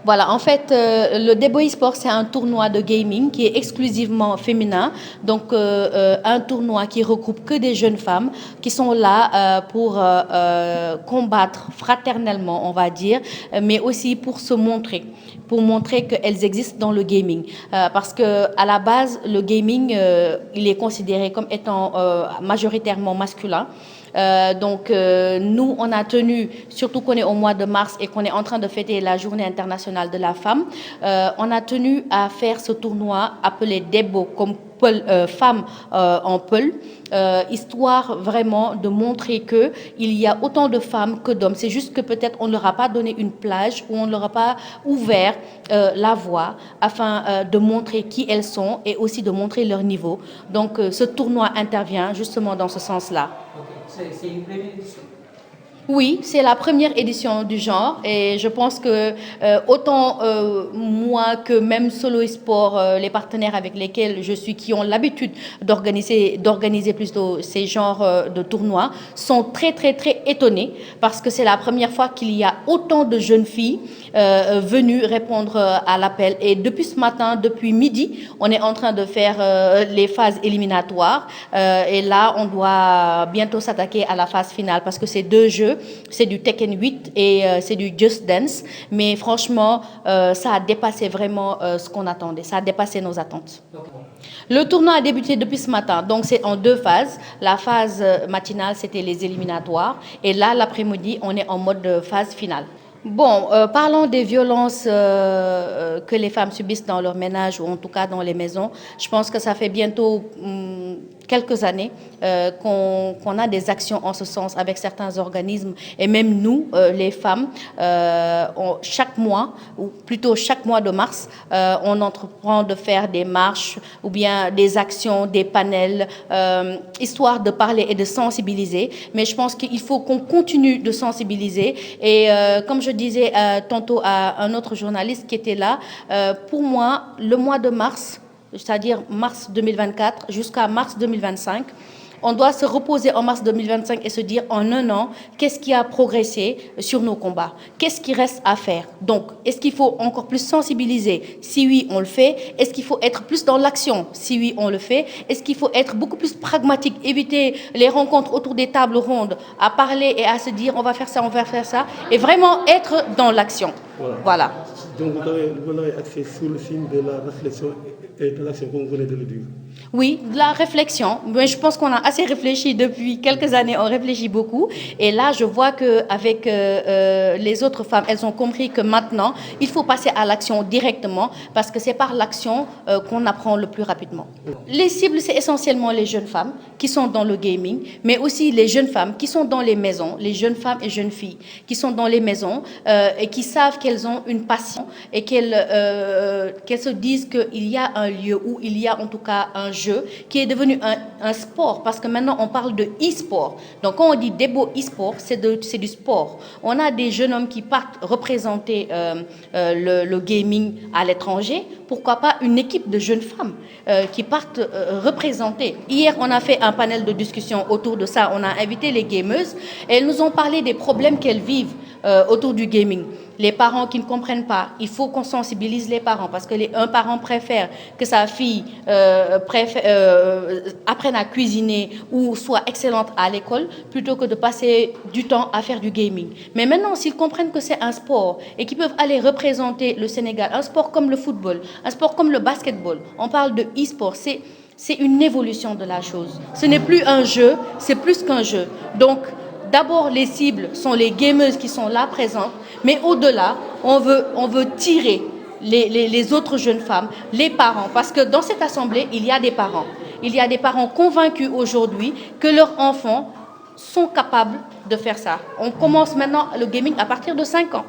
Voilà, en fait, le Debo eSport, c'est un tournoi de gaming qui est exclusivement féminin. Donc, un tournoi qui regroupe que des jeunes femmes qui sont là pour combattre fraternellement, on va dire, mais aussi pour se montrer, pour montrer qu'elles existent dans le gaming. Parce que à la base, le gaming, il est considéré comme étant majoritairement masculin. Nous, on a tenu, surtout qu'on est au mois de mars et qu'on est en train de fêter la Journée internationale de la femme, on a tenu à faire ce tournoi appelé Debo, comme femme en Peul, histoire vraiment de montrer qu'il y a autant de femmes que d'hommes. C'est juste que peut-être on ne leur a pas donné une plage ou on ne leur a pas ouvert la voie afin de montrer qui elles sont et aussi de montrer leur niveau. Donc ce tournoi intervient justement dans ce sens-là. C'est une première édition. Oui, c'est la première édition du genre et je pense que autant moi que même Solo eSport, les partenaires avec lesquels je suis, qui ont l'habitude d'organiser plutôt ces genres de tournois, sont très très très étonnés parce que c'est la première fois qu'il y a autant de jeunes filles venues répondre à l'appel. Et depuis ce matin, depuis midi, on est en train de faire les phases éliminatoires et là, on doit bientôt s'attaquer à la phase finale parce que c'est deux jeux. C'est du Tekken 8 et c'est du Just Dance. Mais franchement, ça a dépassé vraiment ce qu'on attendait. Ça a dépassé nos attentes. Le tournoi a débuté depuis ce matin. Donc, c'est en deux phases. La phase matinale, c'était les éliminatoires. Et là, l'après-midi, on est en mode phase finale. Bon, parlons des violences que les femmes subissent dans leur ménage ou en tout cas dans les maisons. Je pense que ça fait bientôt quelques années qu'on a des actions en ce sens avec certains organismes et même nous, les femmes, chaque mois, ou plutôt chaque mois de mars, on entreprend de faire des marches ou bien des actions, des panels, histoire de parler et de sensibiliser. Mais je pense qu'il faut qu'on continue de sensibiliser et comme je disais tantôt à un autre journaliste qui était là, pour moi, le mois de mars, c'est-à-dire mars 2024 jusqu'à mars 2025, on doit se reposer en mars 2025 et se dire en un an, qu'est-ce qui a progressé sur nos combats? Qu'est-ce qui reste à faire? Donc, est-ce qu'il faut encore plus sensibiliser? Si oui, on le fait. Est-ce qu'il faut être plus dans l'action? Si oui, on le fait. Est-ce qu'il faut être beaucoup plus pragmatique? Éviter les rencontres autour des tables rondes, à parler et à se dire on va faire ça, on va faire ça, et vraiment être dans l'action. Voilà. Donc vous avez axé sur le signe de la réflexion et de l'action, comme vous venez de le dire. Oui, de la réflexion. Mais je pense qu'on a assez réfléchi depuis quelques années. On réfléchit beaucoup. Et là, je vois qu'avec les autres femmes, elles ont compris que maintenant, il faut passer à l'action directement parce que c'est par l'action qu'on apprend le plus rapidement. Les cibles, c'est essentiellement les jeunes femmes qui sont dans le gaming, mais aussi les jeunes femmes qui sont dans les maisons, les jeunes femmes et jeunes filles qui sont dans les maisons et qui savent qu'elles ont une passion et qu'elles se disent qu'il y a un lieu où il y a en tout cas un jeu qui est devenu un sport parce que maintenant on parle de e-sport. Donc quand on dit Debo e-sport, c'est du sport. On a des jeunes hommes qui partent représenter le gaming à l'étranger. Pourquoi pas une équipe de jeunes femmes qui partent représenter. Hier, on a fait un panel de discussion autour de ça. On a invité les gameuses et elles nous ont parlé des problèmes qu'elles vivent autour du gaming. Les parents qui ne comprennent pas, il faut qu'on sensibilise les parents parce que un parent préfère que sa fille apprenne à cuisiner ou soit excellente à l'école plutôt que de passer du temps à faire du gaming. Mais maintenant, s'ils comprennent que c'est un sport et qu'ils peuvent aller représenter le Sénégal, un sport comme le football, un sport comme le basketball, on parle de e-sport, c'est une évolution de la chose. Ce n'est plus un jeu, c'est plus qu'un jeu. Donc, d'abord, les cibles sont les gameuses qui sont là présentes, mais au-delà, on veut tirer les autres jeunes femmes, les parents, parce que dans cette assemblée, il y a des parents. Il y a des parents convaincus aujourd'hui que leurs enfants sont capables de faire ça. On commence maintenant le gaming à partir de 5 ans.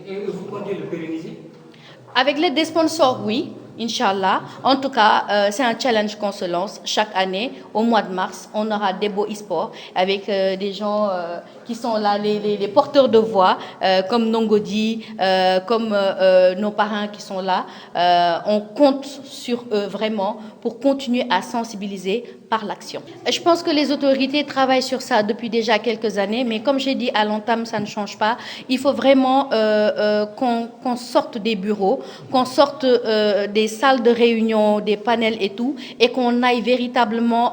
Et vous comptez le pérenniser? Avec l'aide des sponsors, oui. Inch'Allah. En tout cas, c'est un challenge qu'on se lance chaque année. Au mois de mars, on aura Debo eSport avec des gens qui sont là, les porteurs de voix, comme Nongodi, comme nos parrains qui sont là. On compte sur eux vraiment pour continuer à sensibiliser par l'action. Je pense que les autorités travaillent sur ça depuis déjà quelques années, mais comme j'ai dit à l'entame, ça ne change pas. Il faut vraiment qu'on sorte des bureaux, qu'on sorte des salles de réunion, des panels et tout, et qu'on aille véritablement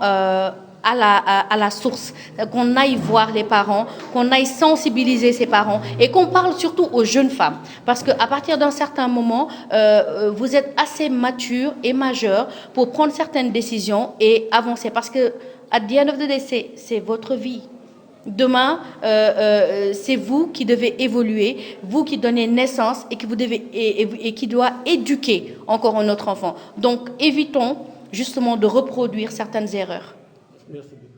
à la source, qu'on aille voir les parents, qu'on aille sensibiliser ces parents et qu'on parle surtout aux jeunes femmes. Parce qu'à partir d'un certain moment, vous êtes assez mature et majeur pour prendre certaines décisions et avancer. Parce que, at the end of the day, c'est votre vie. Demain, c'est vous qui devez évoluer, vous qui donnez naissance et qui doit éduquer encore un autre enfant. Donc, évitons justement de reproduire certaines erreurs. Merci beaucoup.